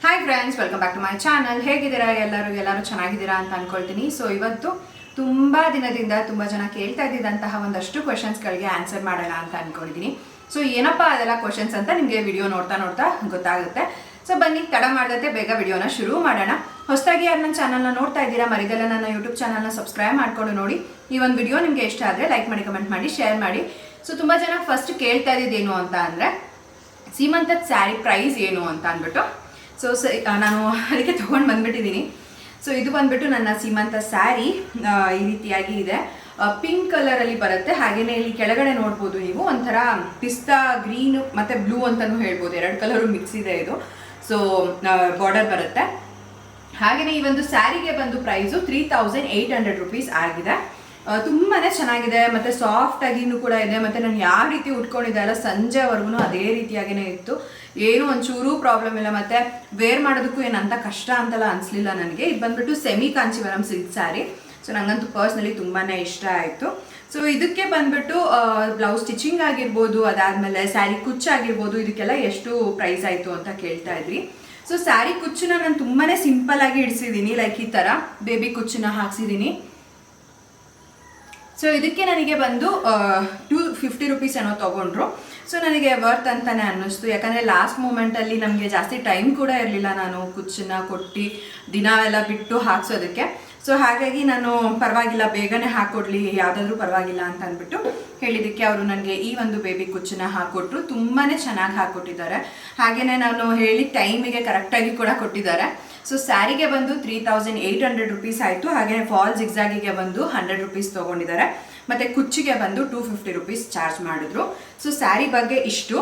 Hi friends, welcome back to my channel. ಹೇಗಿದ್ದೀರಾ ಎಲ್ಲರೂ ಚೆನ್ನಾಗಿದ್ದೀರಾ ಅಂತ ಅನ್ಕೊಳ್ತೀನಿ. ಸೊ ಇವತ್ತು ತುಂಬ ದಿನದಿಂದ ತುಂಬ ಜನ ಕೇಳ್ತಾ ಇದ್ದಿದ್ದಂತಹ ಒಂದಷ್ಟು ಕ್ವಶನ್ಸ್ಗಳಿಗೆ ಆನ್ಸರ್ ಮಾಡೋಣ ಅಂತ ಅನ್ಕೊಂಡಿದ್ದೀನಿ. ಸೊ ಏನಪ್ಪ ಅದೆಲ್ಲ ಕ್ವಶನ್ಸ್ ಅಂತ ನಿಮಗೆ ವಿಡಿಯೋ ನೋಡ್ತಾ ಗೊತ್ತಾಗುತ್ತೆ. ಸೊ ಬನ್ನಿ, ತಡ ಮಾಡದಂತೆ ಬೇಗ ವಿಡಿಯೋನ ಶುರು ಮಾಡೋಣ. ಹೊಸದಾಗಿ ಯಾರು ನನ್ನ ಚಾನಲ್ನ ನೋಡ್ತಾ ಇದ್ದೀರಾ, ಮರಿದೆಲ್ಲ ನನ್ನ ಯೂಟ್ಯೂಬ್ ಚಾನಲ್ನ ಸಬ್ಸ್ಕ್ರೈಬ್ ಮಾಡ್ಕೊಂಡು ನೋಡಿ. ಈ ಒಂದು ವಿಡಿಯೋ ನಿಮಗೆ ಇಷ್ಟ ಆದರೆ ಲೈಕ್ ಮಾಡಿ, ಕಮೆಂಟ್ ಮಾಡಿ, ಶೇರ್ ಮಾಡಿ. ಸೊ ತುಂಬ ಜನ ಫಸ್ಟ್ ಕೇಳ್ತಾ ಇದ್ದಿದ್ದೇನು ಅಂತ ಅಂದರೆ ಸೀಮಂತದ ಸ್ಯಾರಿ ಪ್ರೈಸ್ ಏನು ಅಂತ ಅಂದ್ಬಿಟ್ಟು. ಸೊ ನಾನು ಅದಕ್ಕೆ ತೊಗೊಂಡು ಬಂದ್ಬಿಟ್ಟಿದ್ದೀನಿ. ಸೊ ಇದು ಬಂದ್ಬಿಟ್ಟು ನನ್ನ ಸೀಮಂತ ಸ್ಯಾರಿ ಈ ರೀತಿಯಾಗಿ ಇದೆ. ಪಿಂಕ್ ಕಲರಲ್ಲಿ ಬರುತ್ತೆ. ಹಾಗೆಯೇ ಇಲ್ಲಿ ಕೆಳಗಡೆ ನೋಡ್ಬೋದು ನೀವು, ಒಂಥರ ಪಿಸ್ತಾ ಗ್ರೀನ್ ಮತ್ತು ಬ್ಲೂ ಅಂತಲೂ ಹೇಳ್ಬೋದು, ಎರಡು ಕಲರು ಮಿಕ್ಸ್ ಇದೆ ಇದು. ಸೊ ಬಾರ್ಡರ್ ಬರುತ್ತೆ. ಹಾಗೆಯೇ ಈ ಒಂದು ಸ್ಯಾರಿಗೆ ಬಂದು ಪ್ರೈಸು 3800 ರೂಪೀಸ್ ಆಗಿದೆ. ತುಂಬಾ ಚೆನ್ನಾಗಿದೆ ಮತ್ತು ಸಾಫ್ಟ್ ಆಗಿನೂ ಕೂಡ ಇದೆ. ಮತ್ತು ನಾನು ಯಾವ ರೀತಿ ಉಟ್ಕೊಂಡಿದ್ದೆ ಅಲ್ಲ, ಸಂಜೆವರೆಗೂ ಅದೇ ರೀತಿಯಾಗಿಯೇ ಇತ್ತು. ಏನೂ ಒಂಚೂರು ಪ್ರಾಬ್ಲಮ್ ಇಲ್ಲ. ಮತ್ತು ವೇರ್ ಮಾಡೋದಕ್ಕೂ ಏನಂತ ಕಷ್ಟ ಅಂತೆಲ್ಲ ಅನಿಸ್ಲಿಲ್ಲ ನನಗೆ. ಇದು ಬಂದ್ಬಿಟ್ಟು semi Kanchivaram silk sari. So ನನಗಂತೂ ಪರ್ಸ್ನಲಿ ತುಂಬಾ ಇಷ್ಟ ಆಯಿತು. ಸೊ ಇದಕ್ಕೆ ಬಂದ್ಬಿಟ್ಟು ಬ್ಲೌಸ್ ಸ್ಟಿಚಿಂಗ್ ಆಗಿರ್ಬೋದು, ಅದಾದಮೇಲೆ ಸ್ಯಾರಿ ಕುಚ್ಚಾಗಿರ್ಬೋದು, ಇದಕ್ಕೆಲ್ಲ ಎಷ್ಟು ಪ್ರೈಸ್ ಆಯಿತು ಅಂತ ಕೇಳ್ತಾ ಇದ್ರಿ. ಸೊ ಸ್ಯಾರಿ ಕುಚ್ಚನ್ನ ನಾನು ತುಂಬಾ ಸಿಂಪಲ್ ಆಗಿ ಇಡಿಸಿದ್ದೀನಿ. ಲೈಕ್ ಈ ಥರ ಬೇಬಿ ಕುಚ್ಚನ್ನ ಹಾಕ್ಸಿದ್ದೀನಿ. ಸೊ ಇದಕ್ಕೆ ನನಗೆ ಬಂದು 250 ರೂಪೀಸ್ ಏನೋ ತೊಗೊಂಡ್ರು. ಸೊ ನನಗೆ ವರ್ತ್ ಅಂತಲೇ ಅನ್ನಿಸ್ತು. ಯಾಕಂದರೆ ಲಾಸ್ಟ್ ಮೂಮೆಂಟಲ್ಲಿ ನಮಗೆ ಜಾಸ್ತಿ ಟೈಮ್ ಕೂಡ ಇರಲಿಲ್ಲ, ನಾನು ಕುಚ್ಚನ್ನ ಕೊಟ್ಟು ದಿನ ಎಲ್ಲ ಬಿಟ್ಟು ಹಾಕ್ಸೋದಕ್ಕೆ. ಸೊ ಹಾಗಾಗಿ ನಾನು ಪರವಾಗಿಲ್ಲ, ಬೇಗನೆ ಹಾಕ್ಕೊಡ್ಲಿ, ಯಾವುದಾದ್ರೂ ಪರವಾಗಿಲ್ಲ ಅಂತ ಅಂದ್ಬಿಟ್ಟು ಹೇಳಿದ್ದಕ್ಕೆ ಅವರು ನನಗೆ ಈ ಒಂದು ಬೇಬಿ ಕುಚ್ಚನ್ನ ಹಾಕ್ಕೊಟ್ರು. ತುಂಬಾ ಚೆನ್ನಾಗಿ ಹಾಕ್ಕೊಟ್ಟಿದ್ದಾರೆ. ಹಾಗೆಯೇ ನಾನು ಹೇಳಿ ಟೈಮಿಗೆ ಕರೆಕ್ಟಾಗಿ ಕೂಡ ಕೊಟ್ಟಿದ್ದಾರೆ. ಸೊ ಸ್ಯಾರಿಗೆ ಬಂದು 3800 ರೂಪೀಸ್ ಆಯಿತು. ಹಾಗೆಯೇ ಫಾಲ್ ಜಿಗ್ಜಾಗಿಗೆ ಬಂದು 100 ರೂಪೀಸ್ ತೊಗೊಂಡಿದ್ದಾರೆ. ಮತ್ತು ಕುಚ್ಚಿಗೆ ಬಂದು 250 ರೂಪೀಸ್ ಚಾರ್ಜ್ ಮಾಡಿದ್ರು. ಸೊ ಸ್ಯಾರಿ ಬಗ್ಗೆ ಇಷ್ಟು.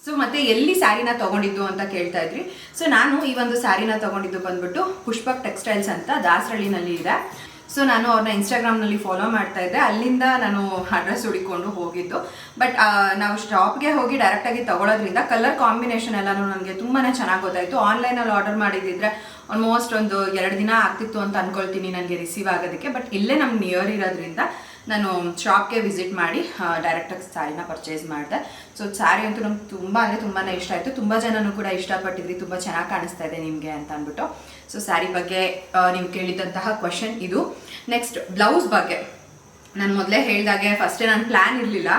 ಸೊ ಮತ್ತೆ ಎಲ್ಲಿ ಸ್ಯಾರಿನ ತೊಗೊಂಡಿದ್ದು ಅಂತ ಕೇಳ್ತಾ ಇದ್ರಿ. ಸೊ ನಾನು ಈ ಒಂದು ಸ್ಯಾರಿನ ತೊಗೊಂಡಿದ್ದು ಬಂದ್ಬಿಟ್ಟು ಪುಷ್ಪಕ್ ಟೆಕ್ಸ್ಟೈಲ್ಸ್ ಅಂತ ದಾಸರಳ್ಳಿನಲ್ಲಿ ಇದೆ. ಸೊ ನಾನು ಅವ್ರನ್ನ ಇನ್ಸ್ಟಾಗ್ರಾಮ್ನಲ್ಲಿ ಫಾಲೋ ಮಾಡ್ತಾ ಇದ್ದೆ. ಅಲ್ಲಿಂದ ನಾನು ಅಡ್ರೆಸ್ ಹುಡುಕೊಂಡು ಹೋಗಿದ್ದು. ಬಟ್ ನಾವು ಶಾಪ್ಗೆ ಹೋಗಿ ಡೈರೆಕ್ಟಾಗಿ ತೊಗೊಳೋದ್ರಿಂದ ಕಲರ್ ಕಾಂಬಿನೇಷನ್ ಎಲ್ಲನೂ ನನಗೆ ತುಂಬಾ ಚೆನ್ನಾಗಿ ಗೊತ್ತಾಯಿತು. ಆನ್ಲೈನಲ್ಲಿ ಆರ್ಡರ್ ಮಾಡಿದ್ದಿದ್ರೆ ಆಲ್ಮೋಸ್ಟ್ ಒಂದು 2 ದಿನ ಆಗ್ತಿತ್ತು ಅಂತ ಅಂದ್ಕೊಳ್ತೀನಿ ನನಗೆ ರಿಸೀವ್ ಆಗೋದಕ್ಕೆ. ಬಟ್ ಇಲ್ಲೇ ನಮ್ಗೆ ನಿಯರ್ ಇರೋದ್ರಿಂದ ನಾನು ಶಾಪ್ಗೆ ವಿಸಿಟ್ ಮಾಡಿ ಡೈರೆಕ್ಟಾಗಿ ಸ್ಯಾರಿನ ಪರ್ಚೇಸ್ ಮಾಡಿದೆ. ಸೊ ಸ್ಯಾರಿ ಅಂತೂ ನಮ್ಗೆ ತುಂಬಾ ಇಷ್ಟ ಆಯಿತು. ತುಂಬ ಜನನೂ ಕೂಡ ಇಷ್ಟಪಟ್ಟಿದ್ರಿ, ತುಂಬ ಚೆನ್ನಾಗಿ ಕಾಣಿಸ್ತಾ ಇದೆ ನಿಮಗೆ ಅಂತ ಅಂದ್ಬಿಟ್ಟು. ಸೊ ಸ್ಯಾರಿ ಬಗ್ಗೆ ನೀವು ಕೇಳಿದಂತಹ ಕ್ವಶನ್ ಇದು. ನೆಕ್ಸ್ಟ್ ಬ್ಲೌಸ್ ಬಗ್ಗೆ ನಾನು ಮೊದಲೇ ಹೇಳಿದಾಗೆ ಫಸ್ಟೇ ನನ್ನ ಪ್ಲ್ಯಾನ್ ಇರಲಿಲ್ಲ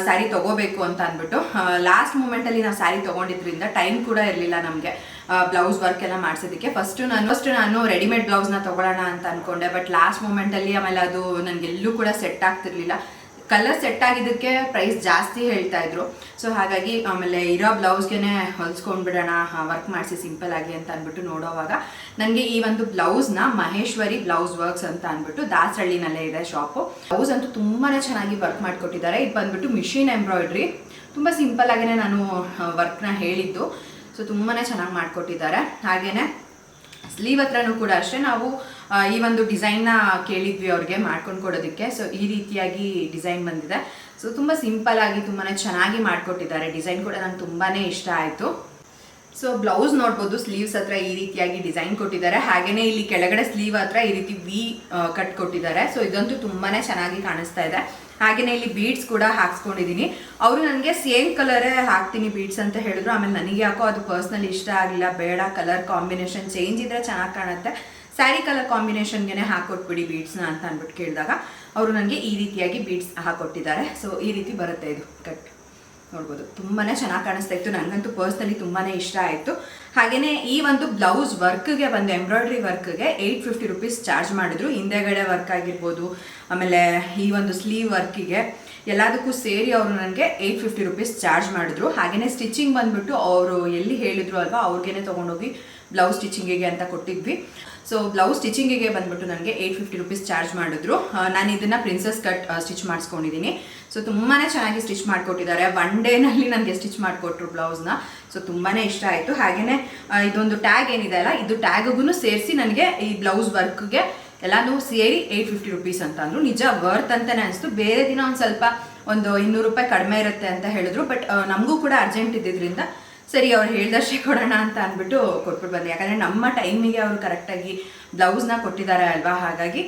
ಸ್ಯಾರಿ ತೊಗೋಬೇಕು ಅಂತ ಅಂದ್ಬಿಟ್ಟು. ಲಾಸ್ಟ್ ಮೂಮೆಂಟಲ್ಲಿ ನಾವು ಸ್ಯಾರಿ ತೊಗೊಂಡಿದ್ರಿಂದ ಟೈಮ್ ಕೂಡ ಇರಲಿಲ್ಲ ನಮಗೆ ಬ್ಲೌಸ್ ವರ್ಕ್ ಎಲ್ಲ ಮಾಡಿಸೋದಕ್ಕೆ. ಫಸ್ಟ್ ನಾನು ರೆಡಿಮೇಡ್ ಬ್ಲೌಸ್ನ ತೊಗೊಳ್ಳೋಣ ಅಂತ ಅಂದ್ಕೊಂಡೆ. ಬಟ್ ಲಾಸ್ಟ್ ಮೂಮೆಂಟಲ್ಲಿ ಆಮೇಲೆ ಅದು ನನಗೆಲ್ಲೂ ಕೂಡ ಸೆಟ್ ಆಗ್ತಿರ್ಲಿಲ್ಲ. ಕಲರ್ ಸೆಟ್ ಆಗಿದ್ದಕ್ಕೆ ಪ್ರೈಸ್ ಜಾಸ್ತಿ ಹೇಳ್ತಾ ಇದ್ರು. ಸೊ ಹಾಗಾಗಿ ಆಮೇಲೆ ಇರೋ ಬ್ಲೌಸ್ಗೆ ಹೊಲ್ಸ್ಕೊಂಡ್ಬಿಡೋಣ, ವರ್ಕ್ ಮಾಡಿಸಿ ಸಿಂಪಲ್ ಆಗಿ ಅಂತ ಅಂದ್ಬಿಟ್ಟು ನೋಡೋವಾಗ ನನಗೆ ಈ ಒಂದು ಬ್ಲೌಸ್ನ ಮಹೇಶ್ವರಿ ಬ್ಲೌಸ್ ವರ್ಕ್ಸ್ ಅಂತ ಅಂದ್ಬಿಟ್ಟು ದಾಸರಳ್ಳಿನಲ್ಲೇ ಇದೆ ಶಾಪು. ಬ್ಲೌಸ್ ಅಂತೂ ತುಂಬಾ ಚೆನ್ನಾಗಿ ವರ್ಕ್ ಮಾಡಿಕೊಟ್ಟಿದ್ದಾರೆ. ಇದು ಬಂದ್ಬಿಟ್ಟು ಮಿಷಿನ್ ಎಂಬ್ರಾಯ್ಡ್ರಿ. ತುಂಬ ಸಿಂಪಲ್ ಆಗೇ ನಾನು ವರ್ಕ್ನ ಹೇಳಿದ್ದು. ಸೊ ತುಂಬಾ ಚೆನ್ನಾಗಿ ಮಾಡಿಕೊಟ್ಟಿದ್ದಾರೆ. ಹಾಗೆಯೇ ಸ್ಲೀವ್ ಹತ್ರನೂ ಕೂಡ ಅಷ್ಟೇ ನಾವು ಈ ಒಂದು ಡಿಸೈನ್ನ ಕೇಳಿದ್ವಿ ಅವ್ರಿಗೆ ಮಾಡ್ಕೊಂಡು ಕೊಡೋದಕ್ಕೆ. ಸೊ ಈ ರೀತಿಯಾಗಿ ಡಿಸೈನ್ ಬಂದಿದೆ. ಸೊ ತುಂಬ ಸಿಂಪಲ್ ಆಗಿ ತುಂಬಾ ಚೆನ್ನಾಗಿ ಮಾಡಿಕೊಟ್ಟಿದ್ದಾರೆ. ಡಿಸೈನ್ ಕೂಡ ನಂಗೆ ತುಂಬಾ ಇಷ್ಟ ಆಯಿತು. ಸೊ ಬ್ಲೌಸ್ ನೋಡ್ಬೋದು, ಸ್ಲೀವ್ಸ್ ಹತ್ರ ಈ ರೀತಿಯಾಗಿ ಡಿಸೈನ್ ಕೊಟ್ಟಿದ್ದಾರೆ. ಹಾಗೆಯೇ ಇಲ್ಲಿ ಕೆಳಗಡೆ ಸ್ಲೀವ್ ಹತ್ರ ಈ ರೀತಿ ವಿ ಕಟ್ ಕೊಟ್ಟಿದ್ದಾರೆ. ಸೊ ಇದಂತೂ ತುಂಬಾ ಚೆನ್ನಾಗಿ ಕಾಣಿಸ್ತಾ ಇದೆ. ಹಾಗೆಯೇ ಇಲ್ಲಿ ಬೀಡ್ಸ್ ಕೂಡ ಹಾಕ್ಸ್ಕೊಂಡಿದ್ದೀನಿ. ಅವರು ನನಗೆ ಸೇಮ್ ಕಲರೇ ಹಾಕ್ತೀನಿ ಬೀಡ್ಸ್ ಅಂತ ಹೇಳಿದ್ರು. ಆಮೇಲೆ ನನಗೆ ಯಾಕೋ ಅದು ಪರ್ಸ್ನಲಿ ಇಷ್ಟ ಆಗಲಿಲ್ಲ. ಬೇಡ, ಕಲರ್ ಕಾಂಬಿನೇಷನ್ ಚೇಂಜ್ ಇದ್ದರೆ ಚೆನ್ನಾಗಿ ಕಾಣುತ್ತೆ, ಸ್ಯಾರಿ ಕಲರ್ ಕಾಂಬಿನೇಷನ್ಗೆ ಹಾಕ್ಕೊಟ್ಬಿಡಿ ಬೀಡ್ಸ್ನ ಅಂತ ಅಂದ್ಬಿಟ್ಟು ಕೇಳಿದಾಗ ಅವರು ನನಗೆ ಈ ರೀತಿಯಾಗಿ ಬೀಡ್ಸ್ ಹಾಕ್ಕೊಟ್ಟಿದ್ದಾರೆ. ಸೊ ಈ ರೀತಿ ಬರುತ್ತೆ ಇದು ಕಟ್. ನೋಡ್ಬೋದು, ತುಂಬಾ ಚೆನ್ನಾಗಿ ಕಾಣಿಸ್ತಾ ಇತ್ತು. ನನಗಂತೂ ಪರ್ಸ್ನಲಿ ತುಂಬಾ ಇಷ್ಟ ಆಯಿತು. ಹಾಗೆಯೇ ಈ ಒಂದು ಬ್ಲೌಸ್ ವರ್ಕ್ಗೆ ಬಂದು ಎಂಬ್ರಾಯ್ಡ್ರಿ ವರ್ಕ್ಗೆ 850 ರೂಪೀಸ್ ಚಾರ್ಜ್ ಮಾಡಿದ್ರು. ಹಿಂದೆಗಡೆ ವರ್ಕ್ ಆಗಿರ್ಬೋದು, ಆಮೇಲೆ ಈ ಒಂದು ಸ್ಲೀವ್ ವರ್ಕಿಗೆ ಎಲ್ಲದಕ್ಕೂ ಸೇರಿ ಅವರು ನನಗೆ 850 ರೂಪೀಸ್ ಚಾರ್ಜ್ ಮಾಡಿದ್ರು. ಹಾಗೆಯೇ ಸ್ಟಿಚಿಂಗ್ ಬಂದುಬಿಟ್ಟು ಅವರು ಎಲ್ಲಿ ಹೇಳಿದ್ರು ಅಲ್ವಾ, ಅವ್ರಿಗೇ ತೊಗೊಂಡೋಗಿ ಬ್ಲೌಸ್ ಸ್ಟಿಚಿಂಗಿಗೆ ಅಂತ ಕೊಟ್ಟಿದ್ವಿ. ಸೊ ಬ್ಲೌಸ್ ಸ್ಟಿಚಿಂಗಿಗೆ ಬಂದ್ಬಿಟ್ಟು ನನಗೆ 850 ರೂಪೀಸ್ ಚಾರ್ಜ್ ಮಾಡಿದ್ರು. ನಾನು ಇದನ್ನು ಪ್ರಿನ್ಸಸ್ ಕಟ್ ಸ್ಟಿಚ್ ಮಾಡಿಸ್ಕೊಂಡಿದ್ದೀನಿ. ಸೊ ತುಂಬಾ ಚೆನ್ನಾಗಿ ಸ್ಟಿಚ್ ಮಾಡಿಕೊಟ್ಟಿದ್ದಾರೆ. 1 ಡೇನಲ್ಲಿ ನನಗೆ ಸ್ಟಿಚ್ ಮಾಡಿಕೊಟ್ರು ಬ್ಲೌಸ್ನ. ಸೊ ತುಂಬಾ ಇಷ್ಟ ಆಯಿತು. ಹಾಗೆಯೇ ಇದೊಂದು ಟ್ಯಾಗ್ ಏನಿದೆ ಅಲ್ಲ, ಇದು ಟ್ಯಾಗಿಗೂ ಸೇರಿಸಿ ನನಗೆ ಈ ಬ್ಲೌಸ್ ವರ್ಕ್ಗೆ ಎಲ್ಲಾನು ಸೇರಿ 850 ರುಪೀಸ್ ಅಂತ ಅಂದರು. ನಿಜ ವರ್ತ್ ಅಂತಲೇ ಅನಿಸ್ತು. ಬೇರೆ ದಿನ ಒಂದು ಸ್ವಲ್ಪ ಒಂದು 200 ರೂಪಾಯಿ ಕಡಿಮೆ ಇರುತ್ತೆ ಅಂತ ಹೇಳಿದ್ರು. ಬಟ್ ನಮಗೂ ಕೂಡ ಅರ್ಜೆಂಟ್ ಇದ್ದಿದ್ದರಿಂದ ಸರಿ ಅವ್ರು ಹೇಳ್ದಷ್ಟೇ ಕೊಡೋಣ ಅಂತ ಅಂದ್ಬಿಟ್ಟು ಕೊಟ್ಬಿಟ್ಟು ಬಂದೆ. ಯಾಕಂದರೆ ನಮ್ಮ ಟೈಮಿಗೆ ಅವರು ಕರೆಕ್ಟಾಗಿ ಬ್ಲೌಸ್ನ ಕೊಟ್ಟಿದ್ದಾರೆ ಅಲ್ವಾ, ಹಾಗಾಗಿ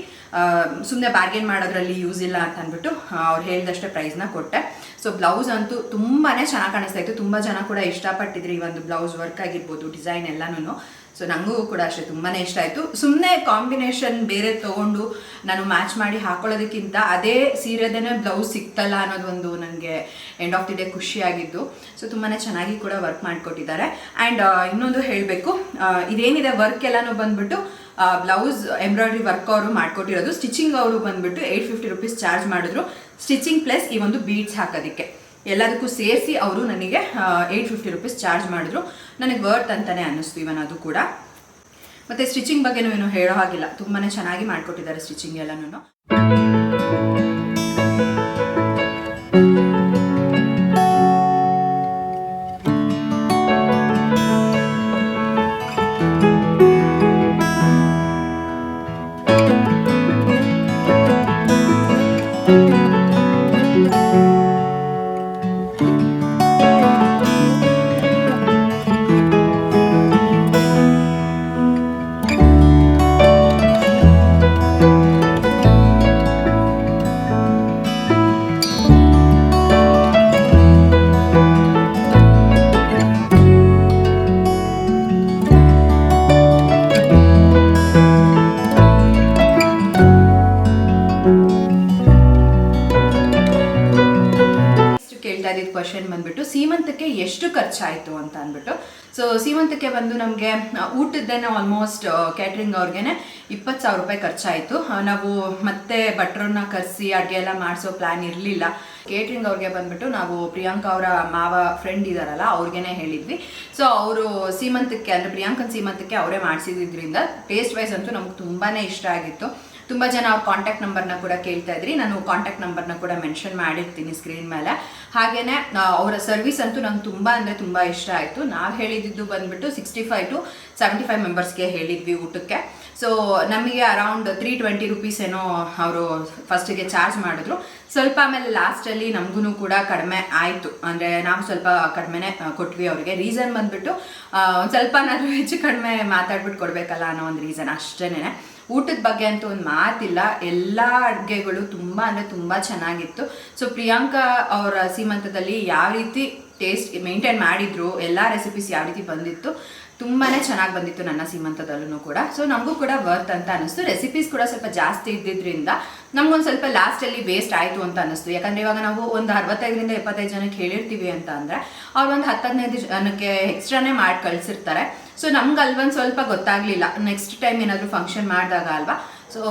ಸುಮ್ಮನೆ ಬಾರ್ಗೇನ್ ಮಾಡೋದ್ರಲ್ಲಿ ಯೂಸ್ ಇಲ್ಲ ಅಂತ ಅಂದ್ಬಿಟ್ಟು ಅವ್ರು ಹೇಳ್ದಷ್ಟೇ ಪ್ರೈಸ್ನ ಕೊಟ್ಟೆ. ಸೊ ಬ್ಲೌಸ್ ಅಂತೂ ತುಂಬಾ ಚೆನ್ನಾಗಿ ಕಾಣಿಸ್ತಾ ಇತ್ತು. ತುಂಬ ಜನ ಕೂಡ ಇಷ್ಟಪಟ್ಟಿದ್ರು ಈ ಒಂದು ಬ್ಲೌಸ್ ವರ್ಕ್ ಆಗಿರ್ಬೋದು, ಡಿಸೈನ್ ಎಲ್ಲನೂ. ಸೊ ನನಗೂ ಕೂಡ ಅಷ್ಟೇ ತುಂಬಾ ಇಷ್ಟ ಆಯಿತು. ಸುಮ್ಮನೆ ಕಾಂಬಿನೇಷನ್ ಬೇರೆ ತೊಗೊಂಡು ನಾನು ಮ್ಯಾಚ್ ಮಾಡಿ ಹಾಕೊಳ್ಳೋದಕ್ಕಿಂತ ಅದೇ ಸೀರೆದೇ ಬ್ಲೌಸ್ ಸಿಕ್ತಲ್ಲ ಅನ್ನೋದೊಂದು ನನಗೆ ಎಂಡ್ ಆಫ್ ದಿ ಡೇ ಖುಷಿಯಾಗಿದ್ದು. ಸೊ ತುಂಬಾ ಚೆನ್ನಾಗಿ ಕೂಡ ವರ್ಕ್ ಮಾಡಿಕೊಟ್ಟಿದ್ದಾರೆ. ಆ್ಯಂಡ್ ಇನ್ನೊಂದು ಹೇಳಬೇಕು, ಇದೇನಿದೆ ವರ್ಕ್ ಎಲ್ಲನೂ ಬಂದ್ಬಿಟ್ಟು ಬ್ಲೌಸ್ ಎಂಬ್ರಾಯ್ಡ್ರಿ ವರ್ಕ್ ಅವರು ಮಾಡಿಕೊಟ್ಟಿರೋದು. ಸ್ಟಿಚಿಂಗ್ ಅವರು ಬಂದ್ಬಿಟ್ಟು 850 ರುಪೀಸ್ ಚಾರ್ಜ್ ಮಾಡಿದ್ರು. ಸ್ಟಿಚಿಂಗ್ ಪ್ಲಸ್ ಈ ಒಂದು ಬೀಡ್ಸ್ ಹಾಕೋದಕ್ಕೆ ಎಲ್ಲದಕ್ಕೂ ಸೇರಿಸಿ ಅವರು ನನಗೆ 850 ರುಪೀಸ್ ಚಾರ್ಜ್ ಮಾಡಿದ್ರು. ನನಗೆ ವರ್ತ್ ಅಂತಲೇ ಅನ್ನಿಸ್ತು ಇವನ್ ಅದು ಕೂಡ. ಮತ್ತು ಸ್ಟಿಚಿಂಗ್ ಬಗ್ಗೆನೂ ಏನು ಹೇಳೋ ಹಾಗಿಲ್ಲ, ತುಂಬಾ ಚೆನ್ನಾಗಿ ಮಾಡಿಕೊಟ್ಟಿದ್ದಾರೆ ಸ್ಟಿಚಿಂಗ್ ಎಲ್ಲನೂ. ಕ್ವಶನ್ ಬಂದ್ಬಿಟ್ಟು ಸೀಮಂತಕ್ಕೆ ಎಷ್ಟು ಖರ್ಚಾಯಿತು ಅಂತ ಅಂದ್ಬಿಟ್ಟು. ಸೊ ಸೀಮಂತಕ್ಕೆ ಬಂದು ನಮಗೆ ಊಟದ್ದೇನೆ ಆಲ್ಮೋಸ್ಟ್ ಕ್ಯಾಟ್ರಿಂಗ್ ಅವ್ರಿಗೇನೆ 20,000 ರೂಪಾಯಿ ಖರ್ಚಾಯಿತು. ನಾವು ಮತ್ತೆ ಭಟ್ರನ್ನ ಕರೆಸಿ ಅಡುಗೆ ಎಲ್ಲ ಮಾಡಿಸೋ ಪ್ಲ್ಯಾನ್ ಇರಲಿಲ್ಲ. ಕೇಟ್ರಿಂಗ್ ಅವ್ರಿಗೆ ಬಂದ್ಬಿಟ್ಟು ನಾವು ಪ್ರಿಯಾಂಕಾ ಅವರ ಮಾವ ಫ್ರೆಂಡ್ ಇದ್ದಾರಲ್ಲ ಅವ್ರಿಗೇನೆ ಹೇಳಿದ್ವಿ. ಸೊ ಅವರು ಸೀಮಂತಕ್ಕೆ ಅಂದರೆ ಪ್ರಿಯಾಂಕನ ಸೀಮಂತಕ್ಕೆ ಅವರೇ ಮಾಡಿಸಿದ್ರಿಂದ ಟೇಸ್ಟ್ ವೈಸ್ ಅಂತೂ ನಮ್ಗೆ ತುಂಬಾ ಇಷ್ಟ ಆಗಿತ್ತು. ತುಂಬ ಜನ ಅವ್ರ ಕಾಂಟ್ಯಾಕ್ಟ್ ನಂಬರ್ನ ಕೂಡ ಕೇಳ್ತಾ ಇದ್ರಿ. ನಾನು ಕಾಂಟ್ಯಾಕ್ಟ್ ನಂಬರ್ನ ಕೂಡ ಮೆನ್ಷನ್ ಮಾಡಿರ್ತೀನಿ ಸ್ಕ್ರೀನ್ ಮೇಲೆ. ಹಾಗೆಯೇ ಅವರ ಸರ್ವಿಸ್ ಅಂತೂ ನಂಗೆ ತುಂಬ ಅಂದರೆ ತುಂಬ ಇಷ್ಟ ಆಯಿತು. ನಾವು ಹೇಳಿದ್ದು ಬಂದ್ಬಿಟ್ಟು 65 to 75 ಮೆಂಬರ್ಸ್ಗೆ ಹೇಳಿದ್ವಿ ಊಟಕ್ಕೆ. ಸೊ ನಮಗೆ ಅರೌಂಡ್ 320 ರುಪೀಸ್ ಏನೋ ಅವರು ಫಸ್ಟಿಗೆ ಚಾರ್ಜ್ ಮಾಡಿದ್ರು. ಸ್ವಲ್ಪ ಆಮೇಲೆ ಲಾಸ್ಟಲ್ಲಿ ನಮಗೂ ಕೂಡ ಕಡಿಮೆ ಆಯಿತು, ಅಂದರೆ ನಾವು ಸ್ವಲ್ಪ ಕಡಿಮೆನೇ ಕೊಟ್ವಿ ಅವರಿಗೆ. ರೀಸನ್ ಬಂದ್ಬಿಟ್ಟು ಒಂದು ಸ್ವಲ್ಪನಾದರೂ ಹೆಚ್ಚು ಕಡಿಮೆ ಮಾತಾಡ್ಬಿಟ್ಟು ಕೊಡಬೇಕಲ್ಲ ಅನ್ನೋ ಒಂದು ರೀಸನ್ ಅಷ್ಟೇನೆ. ಊಟದ ಬಗ್ಗೆ ಅಂತೂ ಒಂದು ಮಾತಿಲ್ಲ, ಎಲ್ಲ ಅಡುಗೆಗಳು ತುಂಬ ಅಂದರೆ ತುಂಬ ಚೆನ್ನಾಗಿತ್ತು. ಸೊ ಪ್ರಿಯಾಂಕಾ ಅವರ ಸೀಮಂತದಲ್ಲಿ ಯಾವ ರೀತಿ ಟೇಸ್ಟ್ ಮೇಂಟೈನ್ ಮಾಡಿದ್ರು, ಎಲ್ಲ ರೆಸಿಪೀಸ್ ಯಾವ ರೀತಿ ಬಂದಿತ್ತು, ತುಂಬಾ ಚೆನ್ನಾಗಿ ಬಂದಿತ್ತು ನನ್ನ ಸೀಮಂತದಲ್ಲೂ ಕೂಡ. ಸೊ ನಮಗೂ ಕೂಡ ವರ್ತ್ ಅಂತ ಅನ್ನಿಸ್ತು. ರೆಸಿಪೀಸ್ ಕೂಡ ಸ್ವಲ್ಪ ಜಾಸ್ತಿ ಇದ್ದಿದ್ದರಿಂದ ನಮಗೊಂದು ಸ್ವಲ್ಪ ಲಾಸ್ಟಲ್ಲಿ ವೇಸ್ಟ್ ಆಯಿತು ಅಂತ ಅನ್ನಿಸ್ತು. ಯಾಕಂದರೆ ಇವಾಗ ನಾವು ಒಂದು 65ರಿಂದ 75 ಜನಕ್ಕೆ ಹೇಳಿರ್ತೀವಿ ಅಂತ ಅಂದರೆ ಅವ್ರು ಒಂದು 10-15 ಜನಕ್ಕೆ ಎಕ್ಸ್ಟ್ರಾನೇ ಮಾಡಿ ಕಳಿಸಿರ್ತಾರೆ. ಸೊ ನಮ್ಗೆ ಅಲ್ವೊಂದು ಸ್ವಲ್ಪ ಗೊತ್ತಾಗಲಿಲ್ಲ, ನೆಕ್ಸ್ಟ್ ಟೈಮ್ ಏನಾದರೂ ಫಂಕ್ಷನ್ ಮಾಡಿದಾಗ ಅಲ್ವಾ. ಸೊ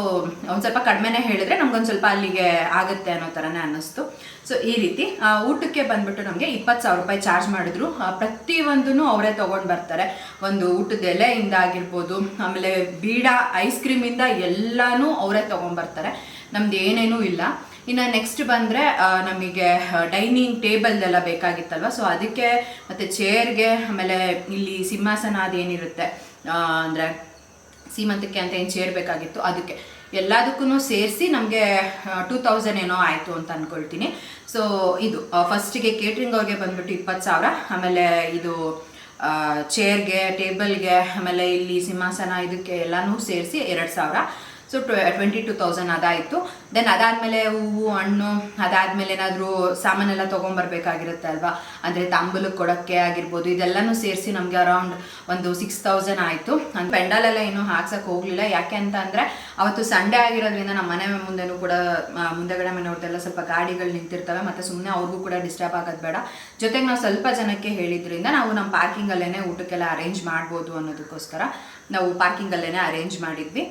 ಒಂದು ಸ್ವಲ್ಪ ಕಡಿಮೆನೇ ಹೇಳಿದ್ರೆ ನಮ್ಗೊಂದು ಸ್ವಲ್ಪ ಅಲ್ಲಿಗೆ ಆಗುತ್ತೆ ಅನ್ನೋ ಥರನೇ ಅನ್ನಿಸ್ತು. ಸೊ ಈ ರೀತಿ ಊಟಕ್ಕೆ ಬಂದ್ಬಿಟ್ಟು ನಮಗೆ 20,000 ರೂಪಾಯಿ ಚಾರ್ಜ್ ಮಾಡಿದ್ರು. ಪ್ರತಿಯೊಂದೂ ಅವರೇ ತೊಗೊಂಡು ಬರ್ತಾರೆ. ಒಂದು ಊಟದ ಎಲೆಯಿಂದ ಆಗಿರ್ಬೋದು, ಆಮೇಲೆ ಬೀಡ ಐಸ್ ಕ್ರೀಮಿಂದ ಎಲ್ಲನೂ ಅವರೇ ತೊಗೊಂಡ್ಬರ್ತಾರೆ, ನಮ್ದು ಏನೇನೂ ಇಲ್ಲ. ಇನ್ನು ನೆಕ್ಸ್ಟ್ ಬಂದರೆ ನಮಗೆ ಡೈನಿಂಗ್ ಟೇಬಲ್ದೆಲ್ಲ ಬೇಕಾಗಿತ್ತಲ್ವ. ಸೊ ಅದಕ್ಕೆ ಮತ್ತು ಚೇರ್ಗೆ, ಆಮೇಲೆ ಇಲ್ಲಿ ಸಿಂಹಾಸನ ಅದೇನಿರುತ್ತೆ ಅಂದರೆ ಸೀಮಂತಕ್ಕೆ ಅಂತ ಏನು ಚೇರ್ ಬೇಕಾಗಿತ್ತು ಅದಕ್ಕೆ ಎಲ್ಲದಕ್ಕೂ ಸೇರಿಸಿ ನಮಗೆ 2000 ಏನೋ ಆಯಿತು ಅಂತ ಅಂದ್ಕೊಳ್ತೀನಿ. ಸೊ ಇದು ಫಸ್ಟಿಗೆ ಕೇಟ್ರಿಂಗ್ ಅವ್ರಿಗೆ ಬಂದ್ಬಿಟ್ಟು 20,000, ಆಮೇಲೆ ಇದು ಚೇರ್ಗೆ, ಟೇಬಲ್ಗೆ, ಆಮೇಲೆ ಇಲ್ಲಿ ಸಿಂಹಾಸನ ಇದಕ್ಕೆ ಎಲ್ಲನೂ ಸೇರಿಸಿ 2,000. ಸೊ 22,000 ಅದಾಯಿತು. ದೆನ್ ಅದಾದಮೇಲೆ ಹೂವು ಹಣ್ಣು, ಅದಾದಮೇಲೆ ಏನಾದರೂ ಸಾಮಾನೆಲ್ಲ ತೊಗೊಂಬರ್ಬೇಕಾಗಿರುತ್ತೆ ಅಲ್ವಾ, ಅಂದರೆ ತಾಂಬೂಲಕ್ಕೆ ಕೊಡೋಕ್ಕೆ ಆಗಿರ್ಬೋದು, ಇದೆಲ್ಲನೂ ಸೇರಿಸಿ ನಮಗೆ ಅರೌಂಡ್ ಒಂದು 6,000 ಆಯಿತು. ಅಂದರೆ ಪೆಂಡಲೆಲ್ಲ ಏನೂ ಹಾಕ್ಸೋಕ್ಕೆ ಹೋಗಲಿಲ್ಲ. ಯಾಕೆ ಅಂತ ಅಂದರೆ ಅವತ್ತು ಸಂಡೇ ಆಗಿರೋದ್ರಿಂದ ನಮ್ಮ ಮನೆ ಮುಂದೆನೂ ಕೂಡ ಮುಂದೆಗಡೆ ಮನೆಯವ್ರದ್ದೆಲ್ಲ ಸ್ವಲ್ಪ ಗಾಡಿಗಳು ನಿಂತಿರ್ತವೆ, ಮತ್ತು ಸುಮ್ಮನೆ ಅವ್ರಿಗೂ ಕೂಡ ಡಿಸ್ಟರ್ಬ್ ಆಗೋದು ಬೇಡ. ಜೊತೆಗೆ ನಾವು ಸ್ವಲ್ಪ ಜನಕ್ಕೆ ಹೇಳಿದ್ರಿಂದ ನಾವು ನಮ್ಮ ಪಾರ್ಕಿಂಗಲ್ಲೇ ಊಟಕ್ಕೆಲ್ಲ ಅರೇಂಜ್ ಮಾಡ್ಬೋದು ಅನ್ನೋದಕ್ಕೋಸ್ಕರ ನಾವು ಪಾರ್ಕಿಂಗಲ್ಲೇ ಅರೇಂಜ್ ಮಾಡಿದ್ವಿ.